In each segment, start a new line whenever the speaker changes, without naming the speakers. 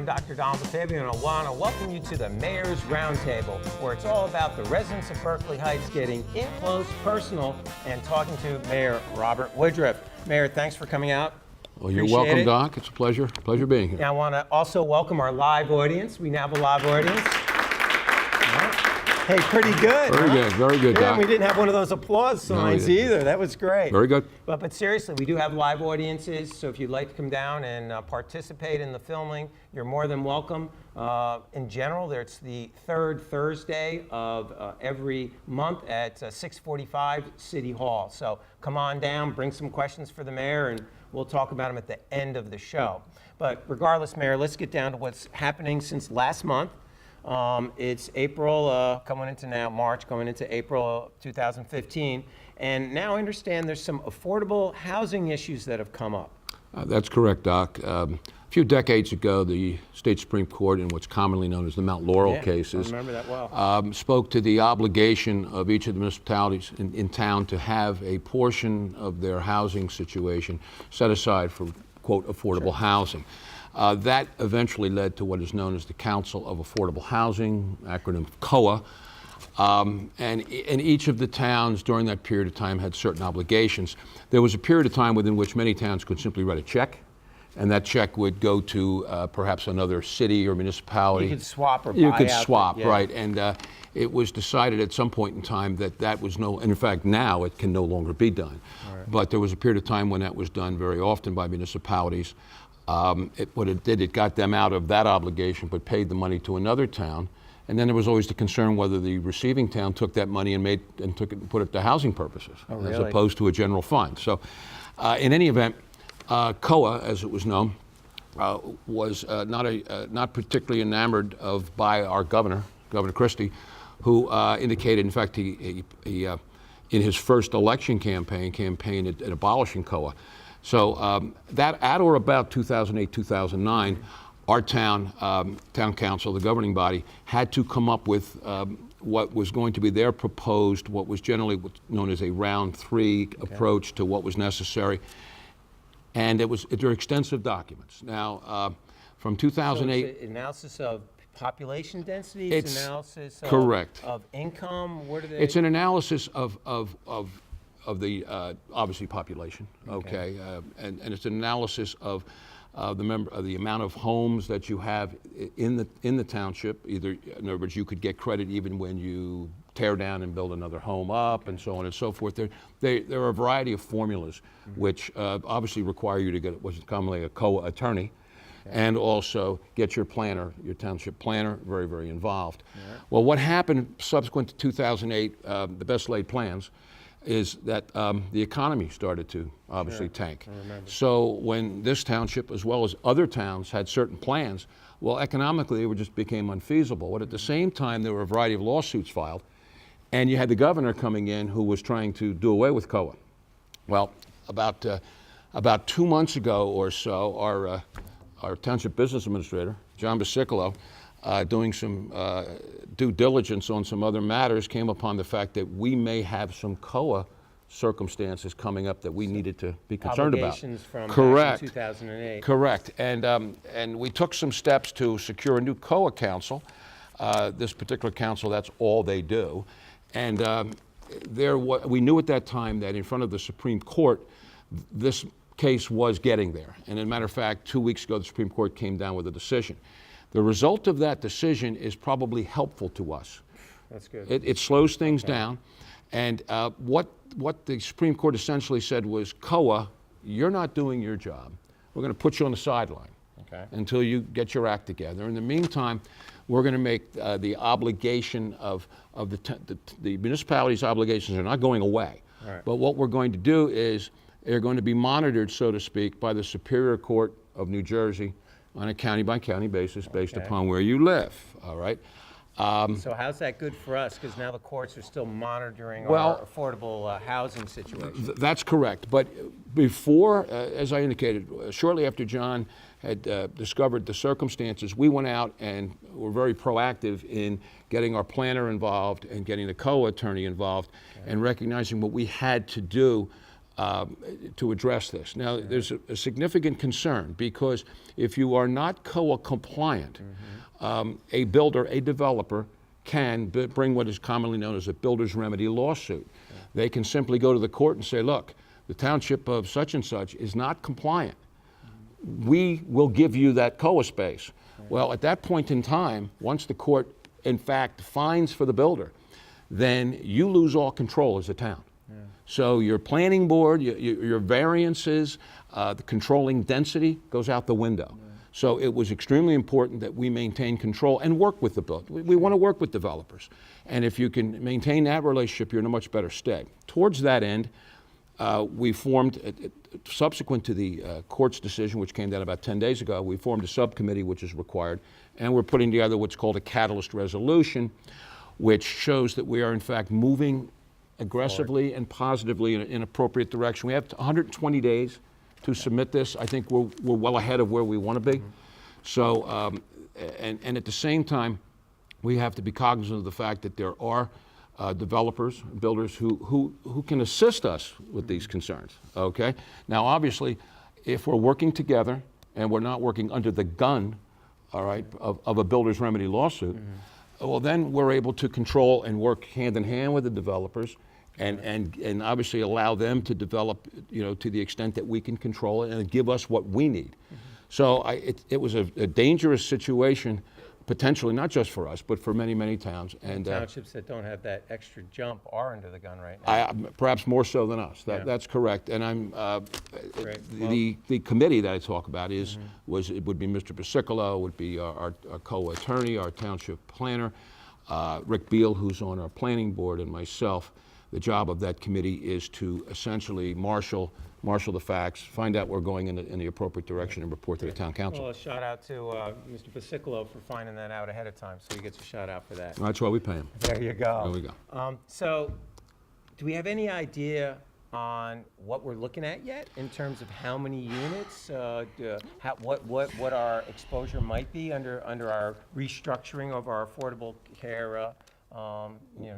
Dr. Donald DeFabio, and I want to welcome you to the Mayor's Roundtable, where it's all about the residents of Berkeley Heights getting in close, personal, and talking to Mayor Robert Woodruff. Mayor, thanks for coming out.
Well, you're welcome, Doc. It's a pleasure being here.
And I want to also welcome our live audience. We now have a live audience. Hey, pretty good.
Very good,
Doc.
Doc.
We didn't have one of those applause signs either. That was great.
Very good.
But seriously, we do have live audiences, so if you'd like to come down and participate in the filming, you're more than welcome. In general, it's the third Thursday of every month at 6:45 City Hall. So come on down, bring some questions for the mayor, and we'll talk about them at the end of the show. But regardless, Mayor, let's get down to what's happening since last month. It's April, coming into now March, going into April 2015, and now I understand there's some affordable housing issues that have come up.
That's correct, Doc. A few decades ago, the state Supreme Court, in what's commonly known as the Mount Laurel cases,
I remember that well.
Spoke to the obligation of each of the municipalities in town to have a portion of their housing situation set aside for, quote, affordable housing. That eventually led to what is known as the Council of Affordable Housing, acronym COA, and each of the towns during that period of time had certain obligations. There was a period of time within which many towns could simply write a check, and that check would go to perhaps another city or municipality.
You could swap or buy
You could
out
swap, right, and it was decided at some point in time that was and in fact now it can no longer be done. Right. But there was a period of time when that was done very often by municipalities. What it did, it got them out of that obligation, but paid the money to another town. And then there was always the concern whether the receiving town took that money and put it to housing purposes, as opposed to a general fund. So, in any event, COA, as it was known, was not particularly enamored by our governor, Governor Christie, who indicated, in fact, he in his first election campaign at abolishing COA. So that at or about 2008, 2009, our town council, the governing body, had to come up with what was going to be their proposed, what was generally known as a round three approach to what was necessary. And there are extensive documents. Now, from 2008.
So it's an analysis of population density,
it's
analysis
correct.
Of income, what are they?
It's an analysis of the obviously population, okay, and it's an analysis of the amount of homes that you have in the township. Either, in other words, you could get credit even when you tear down and build another home up, and so on and so forth. There are a variety of formulas which obviously require you to get what's commonly a COA attorney, and also get your planner, your township planner, very, very involved. Well, what happened subsequent to 2008, the best laid plans, is that the economy started to obviously tank. So when this township, as well as other towns, had certain plans, well, economically, they just became unfeasible. But at the same time, there were a variety of lawsuits filed, and you had the governor coming in who was trying to do away with COA. Well, about 2 months ago or so, our township business administrator, John Basicolo, doing some due diligence on some other matters, came upon the fact that we may have some COA circumstances coming up that we needed to be concerned about.
Obligations from
Correct.
2008.
Correct. And we took some steps to secure a new COA council. This particular council, that's all they do. And we knew at that time that in front of the Supreme Court, this case was getting there. And as a matter of fact, 2 weeks ago, the Supreme Court came down with a decision. The result of that decision is probably helpful to us.
That's good.
It slows things down. And what the Supreme Court essentially said was, COA, you're not doing your job. We're going to put you on the sideline until you get your act together. In the meantime, we're going to make the obligation of the municipality's obligations are not going away. Right. But what we're going to do is they're going to be monitored, so to speak, by the Superior Court of New Jersey on a county-by-county basis based upon where you live, all right?
So how's that good for us? Because now the courts are still monitoring our affordable housing situation.
That's correct. But before, as I indicated, shortly after John had discovered the circumstances, we went out and were very proactive in getting our planner involved and getting the COA attorney involved and recognizing what we had to do to address this. Now, there's a significant concern because if you are not COA compliant, a builder, a developer can bring what is commonly known as a builder's remedy lawsuit. They can simply go to the court and say, look, the township of such and such is not compliant. We will give you that COA space. Well, at that point in time, once the court in fact fines for the builder, then you lose all control as a town. So your planning board, your variances, the controlling density goes out the window. So it was extremely important that we maintain control and work with the builder. We want to work with developers. And if you can maintain that relationship, you're in a much better stead. Towards that end, we formed, subsequent to the court's decision, which came down about 10 days ago, we formed a subcommittee, which is required, and we're putting together what's called a catalyst resolution, which shows that we are in fact moving aggressively and positively in an appropriate direction. We have 120 days to submit this. I think we're well ahead of where we want to be. So, and at the same time, we have to be cognizant of the fact that there are developers, builders who can assist us with these concerns, okay? Now, obviously, if we're working together and we're not working under the gun, all right, of a builder's remedy lawsuit, well, then we're able to control and work hand in hand with the developers and obviously allow them to develop, you know, to the extent that we can control it and give us what we need. So it was a dangerous situation, potentially, not just for us, but for many, many towns. And
townships that don't have that extra jump are under the gun right now.
Perhaps more so than us. That's correct. And I'm the committee that I talk about it would be Mr. Pasicolo, would be our co-attorney, our township planner, Rick Beal, who's on our planning board, and myself. The job of that committee is to essentially marshal the facts, find out we're going in the appropriate direction, and report to the town council.
Well, a shout out to Mr. Pasicolo for finding that out ahead of time, so he gets a shout out for that.
That's why we pay him.
There you go.
There we go.
So, do we have any idea on what we're looking at yet in terms of how many units, what our exposure might be under our restructuring of our affordable care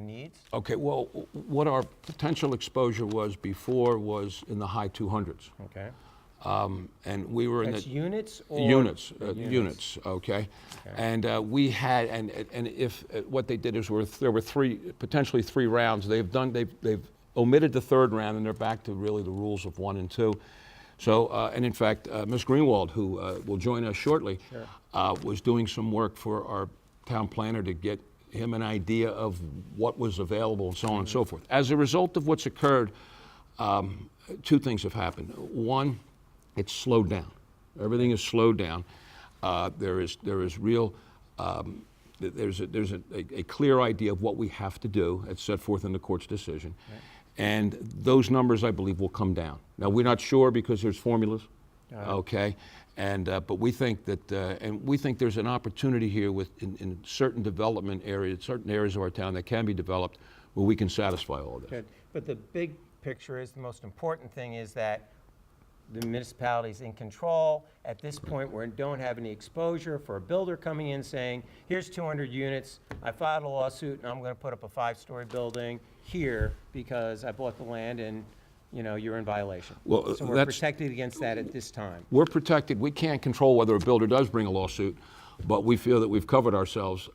needs?
Okay, well, what our potential exposure was before was in the high 200s.
Okay.
And we were in
That's
the
units or
units, okay. And we had, and if what they did is there were potentially three rounds. They've omitted the third round, and they're back to really the rules of 1 and 2. So, and in fact, Ms. Greenwalt, who will join us shortly, was doing some work for our town planner to get him an idea of what was available and so on and so forth. As a result of what's occurred, two things have happened. One, it's slowed down. Everything is slowed down. There's a clear idea of what we have to do. It's set forth in the court's decision. Right. And those numbers, I believe, will come down. Now, we're not sure because there's formulas, okay? And, but we think that, and we think there's an opportunity here in certain development areas, certain areas of our town that can be developed where we can satisfy all of this.
Good. But the big picture is, the most important thing is that the municipality's in control. At this point, we don't have any exposure for a builder coming in saying, here's 200 units, I filed a lawsuit and I'm gonna put up a 5-story building here because I bought the land and you're in violation.
Well,
so we're protected against that at this time.
We're protected. We can't control whether a builder does bring a lawsuit, but we feel that we've covered ourselves.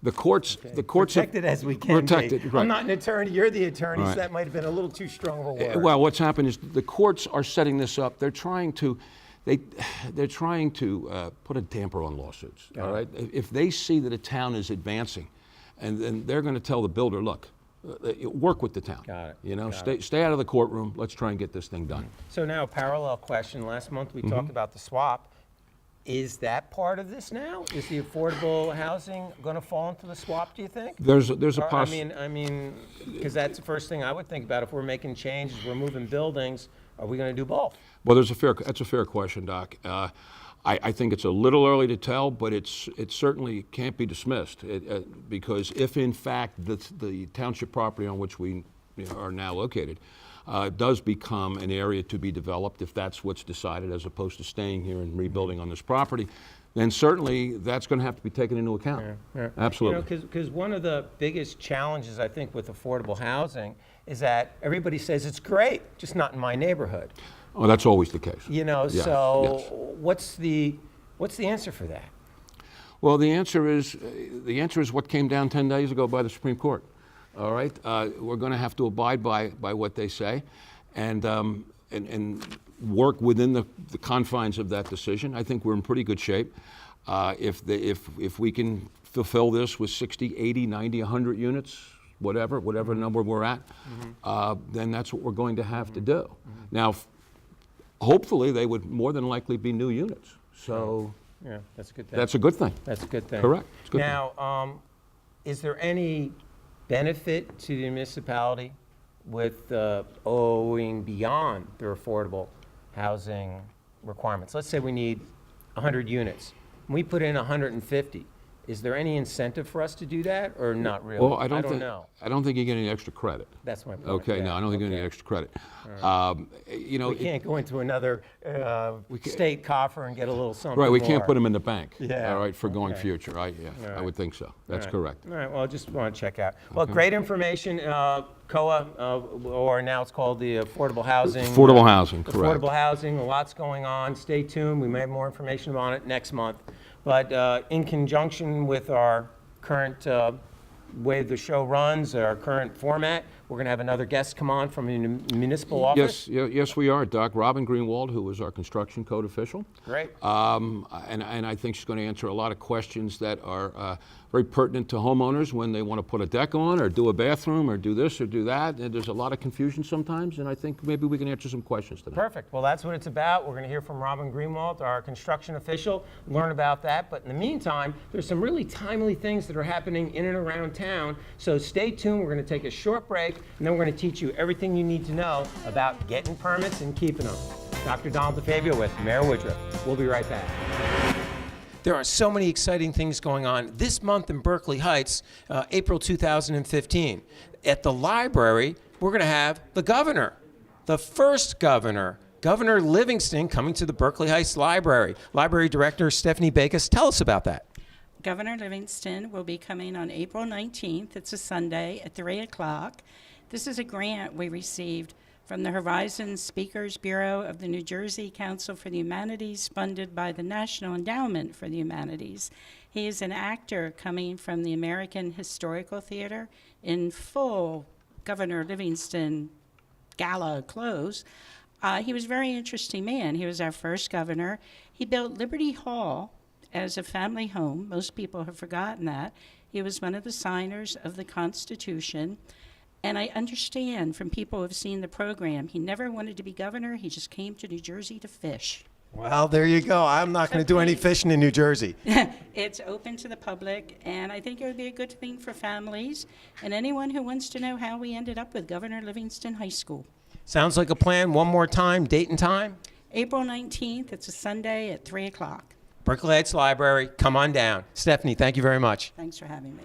The courts
protected as we can
protected,
be.
Right.
I'm not an attorney. You're the attorney,
Right.
so that might have been a little too strong of a word.
Well, what's happened is the courts are setting this up. They're trying to put a damper on lawsuits. All right. If they see that a town is advancing, and then they're going to tell the builder, look, work with the town.
Got it.
Stay out of the courtroom. Let's try and get this thing done.
So now, a parallel question. Last month we talked about the swap. Is that part of this now? Is the affordable housing going to fall into the swap, do you think?
There's a possibility.
I mean, because that's the first thing I would think about. If we're making changes, we're moving buildings, are we going to do both?
Well, that's a fair question, Doc. I think it's a little early to tell, but it certainly can't be dismissed because if in fact the township property on which we are now located does become an area to be developed, if that's what's decided as opposed to staying here and rebuilding on this property, then certainly that's going to have to be taken into account.
Yeah.
Absolutely.
Because one of the biggest challenges I think with affordable housing is that everybody says it's great, just not in my neighborhood.
Oh, that's always the case.
You know,
Yes,
so
yes.
what's the answer for that?
Well, the answer is what came down 10 days ago by the Supreme Court. All right, we're going to have to abide by what they say, and work within the confines of that decision. I think we're in pretty good shape. If we can fulfill this with 60, 80, 90, 100 units, whatever number we're at, then that's what we're going to have to do. Now, hopefully, they would more than likely be new units. So
Yeah, that's a good thing.
that's a good thing.
That's a good thing.
Correct. It's a good thing.
Now, is there any benefit to the municipality with owing beyond their affordable housing requirements? Let's say we need 100 units, and we put in 150. Is there any incentive for us to do that, or not really?
Well, I don't
know.
think you get any extra credit.
That's my point.
Okay,
yeah.
no, I don't think you get any
Okay.
extra credit. You know,
We can't go into another state coffer and get a little something
right, we
more.
can't put them in the bank.
Yeah,
All right, for going
okay.
future. I
right.
would think so. That's
All right.
correct.
All right, well, I just want to check out. Well, great information, COA, or now it's called the Affordable Housing.
Affordable housing, correct.
Affordable housing, a lot's going on. Stay tuned, we may have more information on it next month. But in conjunction with our current way the show runs, our current format, we're going to have another guest come on from a municipal office.
Yes, we are. Doc Robin Greenwalt, who is our construction code official.
Great.
And I think she's going to answer a lot of questions that are very pertinent to homeowners when they want to put a deck on or do a bathroom or do this or do that. And there's a lot of confusion sometimes, and I think maybe we can answer some questions tonight.
Perfect. Well, that's what it's about. We're going to hear from Robin Greenwalt, our construction official, learn about that. But in the meantime, there's some really timely things that are happening in and around town. So stay tuned. We're going to take a short break, and then we're going to teach you everything you need to know about getting permits and keeping them. Dr. Donald DeFabio with Mayor Woodruff. We'll be right back. There are so many exciting things going on this month in Berkeley Heights, April 2015. At the library, we're going to have the governor, the first governor, Governor Livingston, coming to the Berkeley Heights Library. Library Director Stephanie Bacus, tell us about that.
Governor Livingston will be coming on April 19th. It's a Sunday at 3 o'clock. This is a grant we received from the Horizon Speakers Bureau of the New Jersey Council for the Humanities, funded by the National Endowment for the Humanities. He is an actor coming from the American Historical Theater in full Governor Livingston gala clothes. He was a very interesting man. He was our first governor. He built Liberty Hall as a family home. Most people have forgotten that. He was one of the signers of the Constitution. And I understand from people who have seen the program, he never wanted to be governor. He just came to New Jersey to fish.
Well, there you go. I'm not going to do any fishing in New Jersey.
It's open to the public, and I think it would be a good thing for families and anyone who wants to know how we ended up with Governor Livingston High School.
Sounds like a plan. One more time, date and time.
April 19th, it's a Sunday at 3 o'clock.
Berkeley Heights Library, come on down. Stephanie, thank you very much.
Thanks for having me.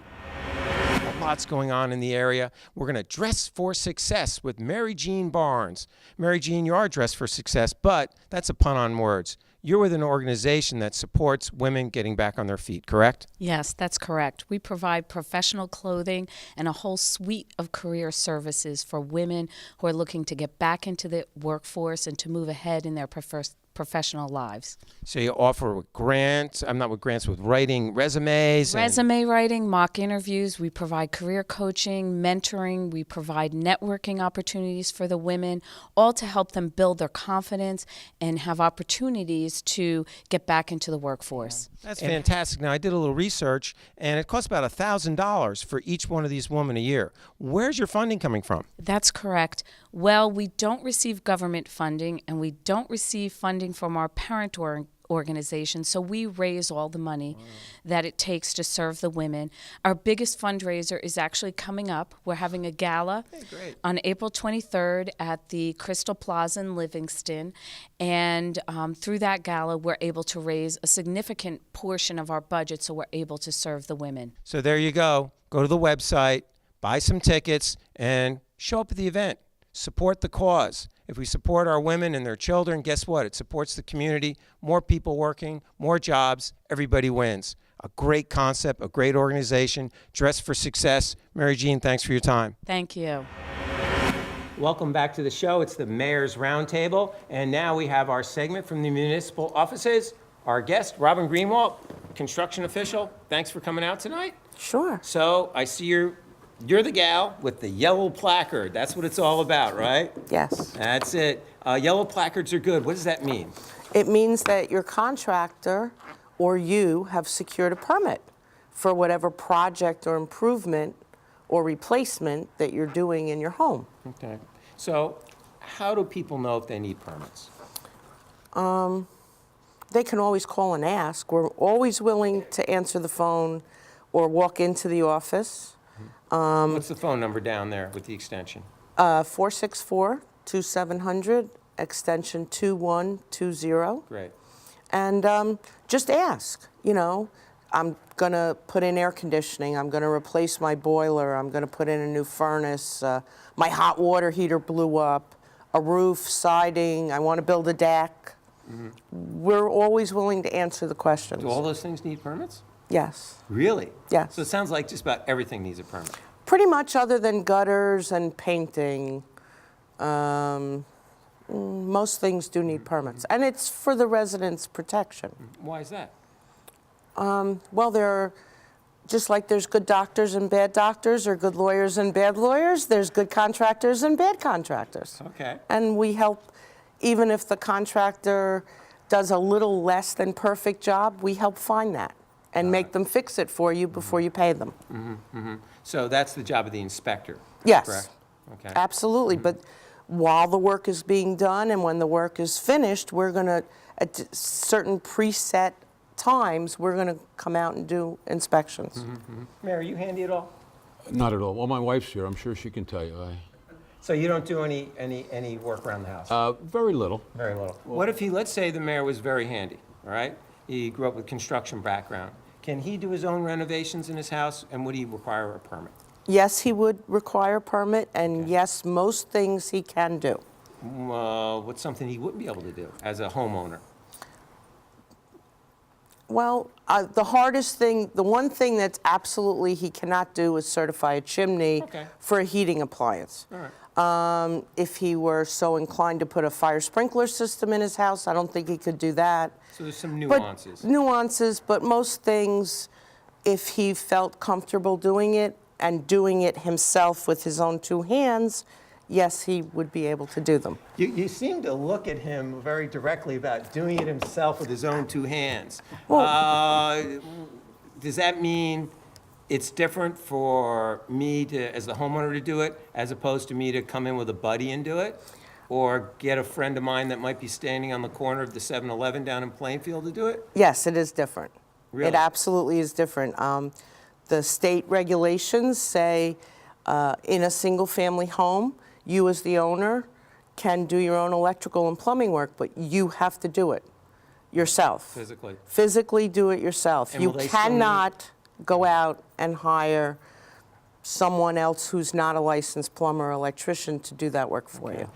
Lots going on in the area. We're going to dress for success with Mary Jean Barnes. Mary Jean, you are dressed for success, but that's a pun on words. You're with an organization that supports women getting back on their feet, correct?
Yes, that's correct. We provide professional clothing and a whole suite of career services for women who are looking to get back into the workforce and to move ahead in their professional lives.
So you offer grants, with writing resumes.
Resume writing, mock interviews. We provide career coaching, mentoring. We provide networking opportunities for the women, all to help them build their confidence and have opportunities to get back into the workforce.
That's fantastic. Now, I did a little research, and it costs about $1,000 for each one of these women a year. Where's your funding coming from?
That's correct. Well, we don't receive government funding, and we don't receive funding from our parent organization, so we raise all the money that it takes to serve the women. Our biggest fundraiser is actually coming up. We're having a gala on April 23rd at the Crystal Plaza in Livingston, and through that gala, we're able to raise a significant portion of our budget, so we're able to serve the women.
So there you go. Go to the website, buy some tickets, and show up at the event. Support the cause. If we support our women and their children, guess what? It supports the community. More people working, more jobs, everybody wins. A great concept, a great organization. Dress for success. Mary Jean, thanks for your time.
Thank you.
Welcome back to the show. It's the Mayor's Roundtable, and now we have our segment from the municipal offices. Our guest, Robin Greenwalt, construction official. Thanks for coming out tonight.
Sure.
So I see you're the gal with the yellow placard. That's what it's all about, right?
Yes.
That's it. Yellow placards are good. What does that mean?
It means that your contractor or you have secured a permit for whatever project or improvement or replacement that you're doing in your home.
Okay. So how do people know if they need permits?
They can always call and ask. We're always willing to answer the phone or walk into the office.
What's the phone number down there with the extension?
464-2700, extension 2120.
Great.
And just ask, you know, I'm going to put in air conditioning, I'm going to replace my boiler, I'm going to put in a new furnace, my hot water heater blew up, a roof, siding, I want to build a deck. We're always willing to answer the questions.
Do all those things need permits?
Yes.
Really?
Yes.
So it sounds like just about everything needs a permit.
Pretty much, other than gutters and painting. Most things do need permits, and it's for the residents' protection.
Why is that?
Well, just like there's good doctors and bad doctors, or good lawyers and bad lawyers, there's good contractors and bad contractors.
Okay.
And we help, even if the contractor does a little less than perfect job, we help find that and make them fix it for you before you pay them.
So that's the job of the inspector?
Yes.
Correct? Okay.
Absolutely, but while the work is being done and when the work is finished, we're going to, at certain preset times, we're going to come out and do inspections.
Mayor, are you handy at all?
Not at all. Well, my wife's here. I'm sure she can tell you.
So you don't do any work around the house?
Very little.
Very little. What if let's say the mayor was very handy, all right? He grew up with construction background. Can he do his own renovations in his house, and would he require a permit?
Yes, he would require a permit, and yes, most things he can do.
What's something he wouldn't be able to do as a homeowner?
Well, the hardest thing, the one thing that's absolutely he cannot do is certify a chimney
Okay.
for a heating appliance.
All right.
If he were so inclined to put a fire sprinkler system in his house, I don't think he could do that.
So there's some
But
nuances.
nuances, but most things, if he felt comfortable doing it and doing it himself with his own two hands, yes, he would be able to do them.
You seem to look at him very directly about doing it himself with his own two hands. Does that mean it's different for me as the homeowner to do it, as opposed to me to come in with a buddy and do it? Or get a friend of mine that might be standing on the corner of the 7-Eleven down in Plainfield to do it?
Yes, it is different.
Really?
It absolutely is different. The state regulations say in a single-family home, you as the owner can do your own electrical and plumbing work, but you have to do it yourself.
Physically.
Physically do it yourself.
And
You
will they still need-
cannot go out and hire someone else who's not a licensed plumber or electrician to do that work for you.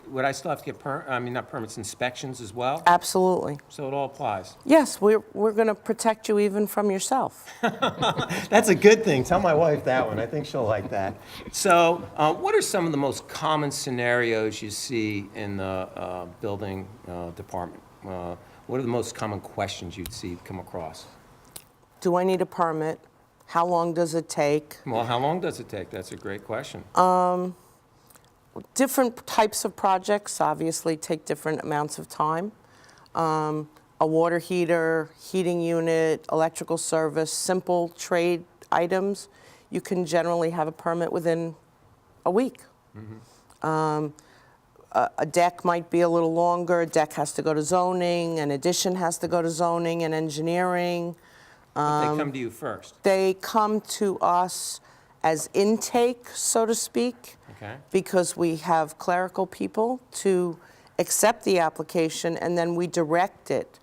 Would I still have to get not permits, inspections as well?
Absolutely.
So it all applies.
Yes, we're going to protect you even from yourself.
That's a good thing. Tell my wife that one. I think she'll like that. So what are some of the most common scenarios you see in the building department? What are the most common questions you'd see come across?
Do I need a permit? How long does it take?
Well, how long does it take? That's a great question.
Different types of projects obviously take different amounts of time. A water heater, heating unit, electrical service, simple trade items, you can generally have a permit within a week. A deck might be a little longer. A deck has to go to zoning. An addition has to go to zoning and engineering.
But they come to you first.
They come to us as intake, so to speak,
Okay.
because we have clerical people to accept the application, and then we direct it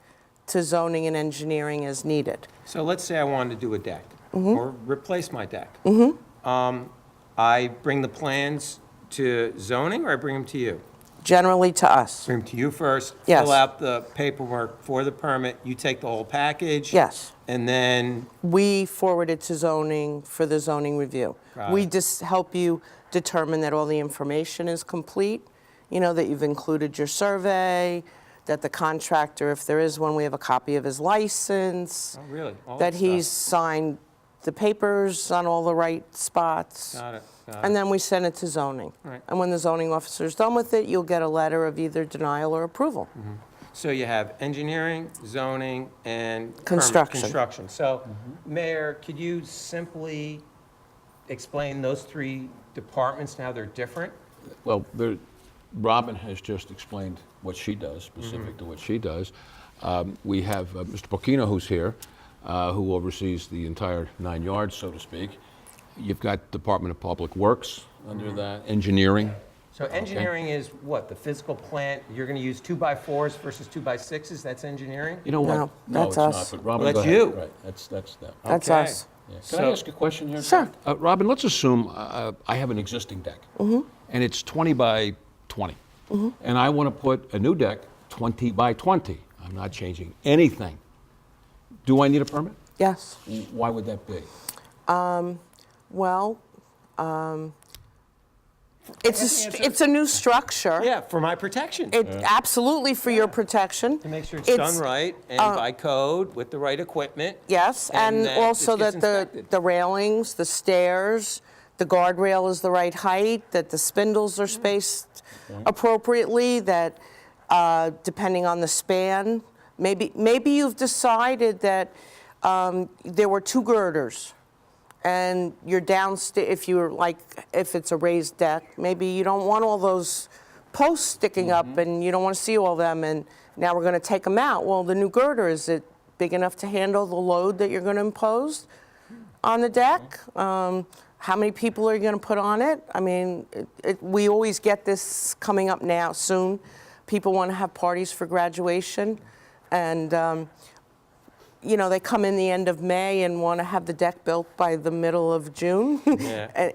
to zoning and engineering as needed.
So let's say I wanted to do a deck or replace my deck. I bring the plans to zoning, or I bring them to you?
generally to us.
Bring them to you first.
Yes.
Fill out the paperwork for the permit. You take the whole package.
Yes.
And then,
We forward it to zoning for the zoning review.
Got
We
it.
just help you determine that all the information is complete, that you've included your survey, that the contractor, if there is one, we have a copy of his license,
oh, really? All
that
that
he's
stuff.
signed the papers on all the right spots.
Got it, got it.
And then we send it to zoning.
Right.
And when the zoning officer's done with it, you'll get a letter of either denial or approval.
So you have engineering, zoning, and permit-
Construction.
Construction. So, Mayor, could you simply explain those three departments and how they're different?
Well, Robin has just explained what she does, specific to what she does. We have Mr. Pochino, who's here, who oversees the entire 9 yards, so to speak. You've got Department of Public Works under that, engineering.
So engineering is what? The physical plant, you're going to use 2x4s versus 2x6s? That's engineering?
You know what?
No,
No,
that's
it's
us.
not, but Robin,
Well,
go
that's
ahead.
you.
Right, that's them.
That's
Okay.
us.
Yeah. Can
So-
I ask a question here?
Sure.
Robin, let's assume I have an existing deck, and it's 20 by 20, and I want to put a new deck 20 by 20. I'm not changing anything. Do I need a permit?
Yes.
Why would that be?
Well, it's a new structure.
Yeah, for my protection.
Absolutely for your protection.
To make sure it's done right and by code with the right equipment.
Yes, and
that
also
this
that
gets inspected.
the railings, the stairs, the guardrail is the right height, that the spindles are spaced appropriately, that depending on the span, maybe you've decided that there were 2 girders, and you're downstairs, if it's a raised deck, maybe you don't want all those posts sticking up and you don't want to see all of them, and now we're going to take them out. Well, the new girder, is it big enough to handle the load that you're going to impose on the deck? How many people are you going to put on it? I mean, we always get this coming up now soon. People want to have parties for graduation, and they come in the end of May and want to have the deck built by the middle of June.
Yeah.
And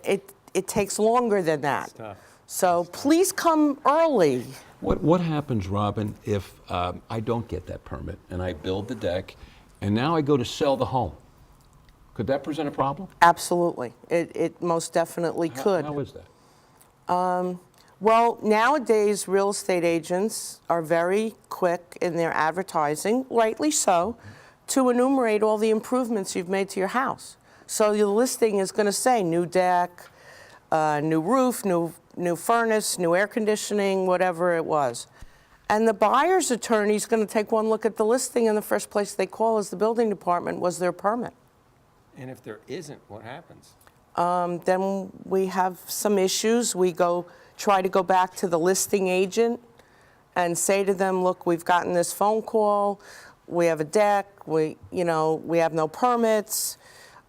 it takes longer than that.
tough.
So please come early.
What happens, Robin, if I don't get that permit and I build the deck, and now I go to sell the home? Could that present a problem?
Absolutely. It most definitely could.
How is that?
Well, nowadays, real estate agents are very quick in their advertising, rightly so, to enumerate all the improvements you've made to your house. So your listing is going to say new deck, new roof, new furnace, new air conditioning, whatever it was. And the buyer's attorney is going to take one look at the listing, and the first place they call is the building department. Was there a permit?
And if there isn't, what happens?
Then we have some issues. We try to go back to the listing agent and say to them, look, we've gotten this phone call. We have a deck. We have no permits.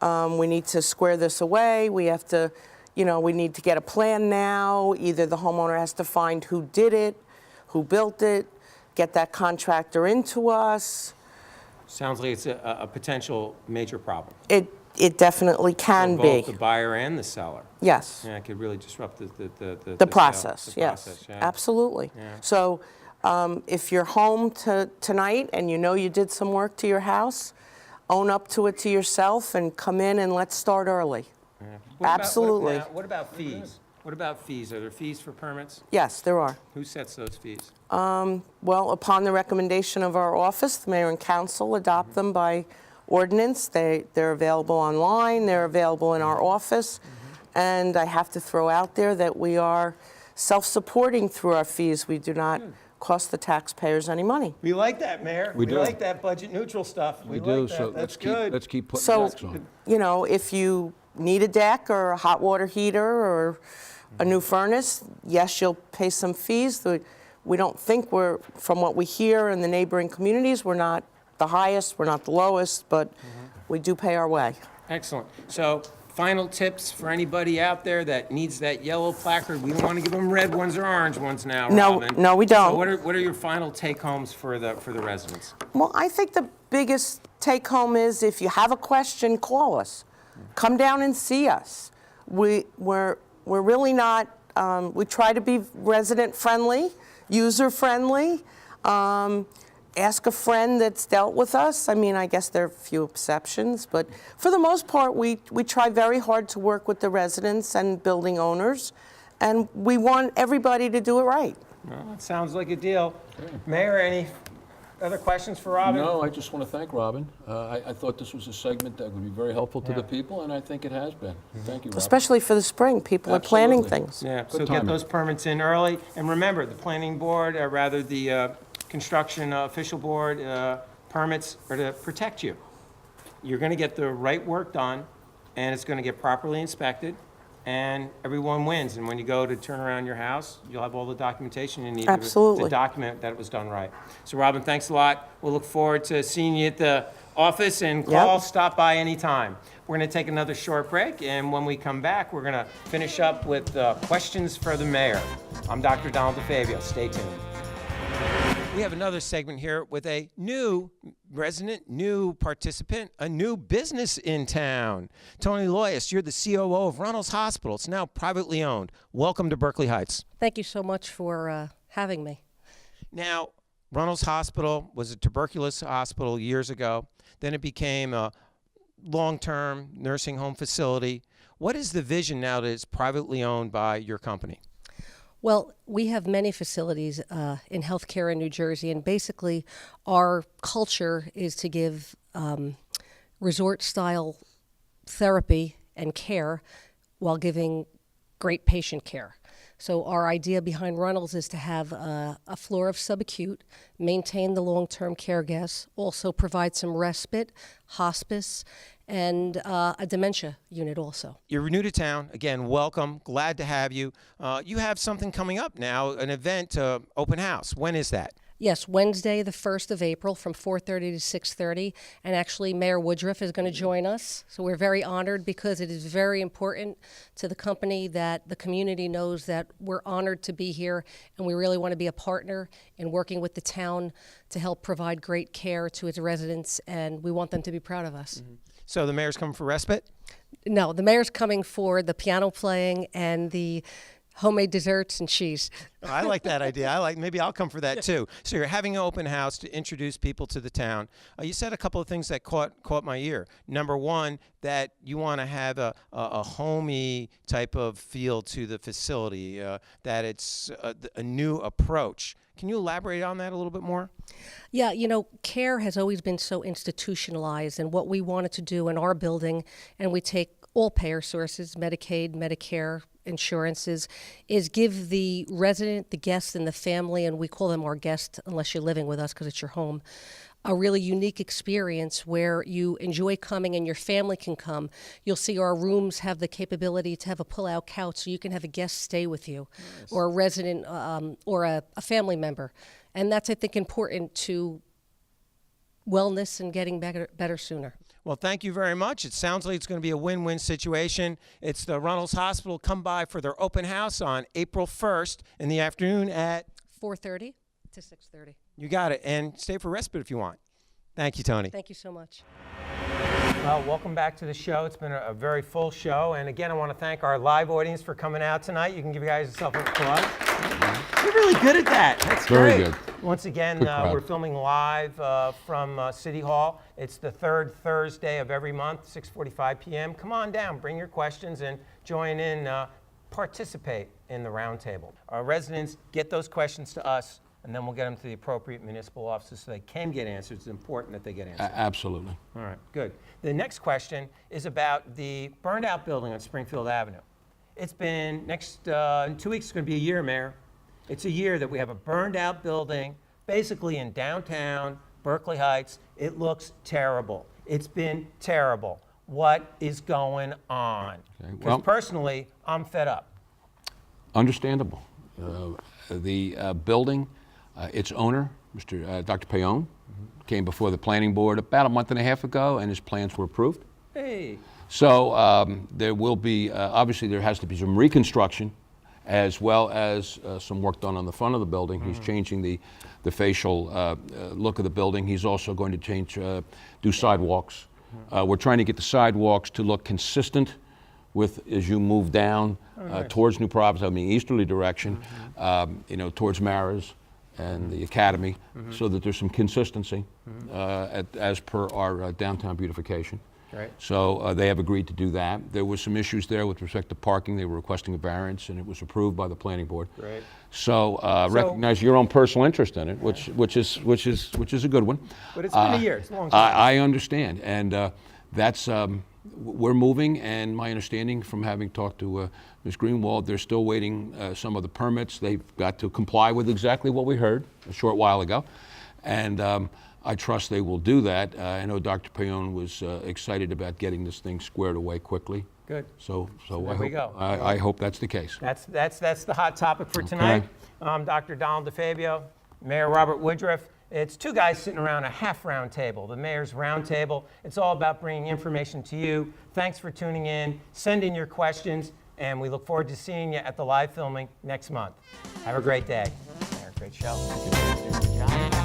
We need to square this away. We have to, we need to get a plan now. Either the homeowner has to find who did it, who built it, get that contractor into us.
Sounds like it's a potential major problem.
It definitely can
For
be.
both the buyer and the seller.
Yes.
Yeah, it could really disrupt the
The
sale,
process,
the
yes,
process, yeah.
absolutely.
Yeah.
So if you're home tonight and you did some work to your house, own up to it to yourself and come in and let's start early.
Yeah. What about-
Absolutely.
What about fees? What about fees? Are there fees for permits?
Yes, there are.
Who sets those fees?
Well, upon the recommendation of our office, the mayor and council adopt them by ordinance. They're available online, they're available in our office. And I have to throw out there that we are self-supporting through our fees. We do not cost the taxpayers any money.
We like that, Mayor.
We do.
like that budget neutral stuff.
We
like
do,
that.
so
That's
let's keep putting
So,
decks on.
if you need a deck or a hot water heater or a new furnace, yes, you'll pay some fees. We don't think from what we hear in the neighboring communities, we're not the highest, we're not the lowest, but we do pay our way.
Excellent. So, final tips for anybody out there that needs that yellow placard. We don't want to give them red ones or orange ones now,
No,
Robin.
no, we don't.
So what are your final take-homes for the residents?
Well, I think the biggest take-home is if you have a question, call us. Come down and see us. We're really not We try to be resident-friendly, user-friendly. Ask a friend that's dealt with us. I mean, I guess there are a few exceptions, but for the most part, we try very hard to work with the residents and building owners, and we want everybody to do it right.
Well, that sounds like a deal. Mayor, any other questions for Robin?
No, I just want to thank Robin. I thought this was a segment that would be very helpful to the people, and I think it has been. Thank you, Robin.
Especially for the spring, people are planning
Absolutely.
things.
Yeah, so get
timing.
those permits in early. And remember, the planning board, or rather the construction official board, permits are to protect you. You're going to get the right work done, and it's going to get properly inspected, and everyone wins. And when you go to turn around your house, you'll have all the documentation you need to
Absolutely.
document that it was done right. So Robin, thanks a lot. We'll look forward to seeing you at the office, and call, stop by anytime. We're going to take another short break, and when we come back, we're going to finish up with questions for the mayor. I'm Dr. Donald DeFabio. Stay tuned. We have another segment here with a new resident, new participant, a new business in town. Tony Loyas, you're the COO of Runnels Hospital. It's now privately owned. Welcome to Berkeley Heights.
Thank you so much for having me.
Now, Runnels Hospital was a tuberculosis hospital years ago. Then it became a long-term nursing home facility. What is the vision now that it's privately owned by your company?
Well, we have many facilities in healthcare in New Jersey, and basically our culture is to give resort-style therapy and care while giving great patient care. So our idea behind Runnels is to have a floor of subacute, maintain the long-term care guests, also provide some respite, hospice, and a dementia unit also.
You're new to town. Again, welcome. Glad to have you. You have something coming up now, an event, open house. When is that?
Yes, Wednesday, the 1st of April from 4:30 to 6:30. And actually, Mayor Woodruff is going to join us. So we're very honored because it is very important to the company that the community knows that we're honored to be here, and we really want to be a partner in working with the town to help provide great care to its residents, and we want them to be proud of us.
Mm-hmm. So the mayor's coming for respite?
No, the mayor's coming for the piano playing and the homemade desserts and cheese.
Oh, I like that idea. Maybe I'll come for that too. So you're having an open house to introduce people to the town. You said a couple of things that caught my ear. Number one, that you want to have a homey type of feel to the facility, that it's a new approach. Can you elaborate on that a little bit more?
Yeah, you know, care has always been so institutionalized, and what we wanted to do in our building, and we take all payer sources, Medicaid, Medicare, insurances, is give the resident, the guest, and the family, and we call them our guests unless you're living with us because it's your home, a really unique experience where you enjoy coming and your family can come. You'll see our rooms have the capability to have a pull-out couch so you can have a guest stay with you, or a resident or a family member. And that's, I think, important to wellness and getting better sooner.
Well, thank you very much. It sounds like it's going to be a win-win situation. It's the Runnels Hospital. Come by for their open house on April 1st in the afternoon at
4:30 to 6:30.
You got it. And stay for respite if you want. Thank you, Tony.
Thank you so much.
Well, welcome back to the show. It's been a very full show. And again, I want to thank our live audience for coming out tonight. You can give you guys yourself a applause. You're really good at that. That's
Very
great.
good.
Once again,
Good crowd.
we're filming live from City Hall. It's the third Thursday of every month, 6:45 p.m. Come on down, bring your questions, and join in, participate in the roundtable. Our residents, get those questions to us, and then we'll get them to the appropriate municipal offices so they can get answers. It's important that they get answers.
Absolutely.
All right, good. The next question is about the burned-out building on Springfield Avenue. It's been in 2 weeks, it's going to be a year, Mayor. It's a year that we have a burned-out building, basically in downtown Berkeley Heights. It looks terrible. It's been terrible. What is going on?
Okay,
Because
well-
personally, I'm fed up.
Understandable. The building, its owner, Dr. Payon, came before the planning board about a month and a half ago, and his plans were approved.
Hey.
So there will be, obviously there has to be some reconstruction as well as some work done on the front of the building. He's changing the facial look of the building. He's also going to do sidewalks. We're trying to get the sidewalks to look consistent with as you move down towards New Providence, I mean easterly direction, you know, towards Maras and the Academy, so that there's some consistency as per our downtown beautification.
Right.
So they have agreed to do that. There was some issues there with respect to parking. They were requesting a variance, and it was approved by the planning board.
Great.
So recognize your own personal interest in it, which is a good one.
But it's been a year. It's a long time.
I understand, and that's we're moving. And my understanding from having talked to Ms. Greenwalt, they're still waiting some of the permits. They've got to comply with exactly what we heard a short while ago, and I trust they will do that. I know Dr. Payon was excited about getting this thing squared away quickly.
Good.
So
there we go.
I hope that's the case.
That's the hot topic for tonight. Dr. Donald DeFabio, Mayor Robert Woodruff. It's two guys sitting around a half round table, the Mayor's Round Table. It's all about bringing information to you. Thanks for tuning in. Send in your questions, and we look forward to seeing you at the live filming next month. Have a great day. Mayor, great show. Good job.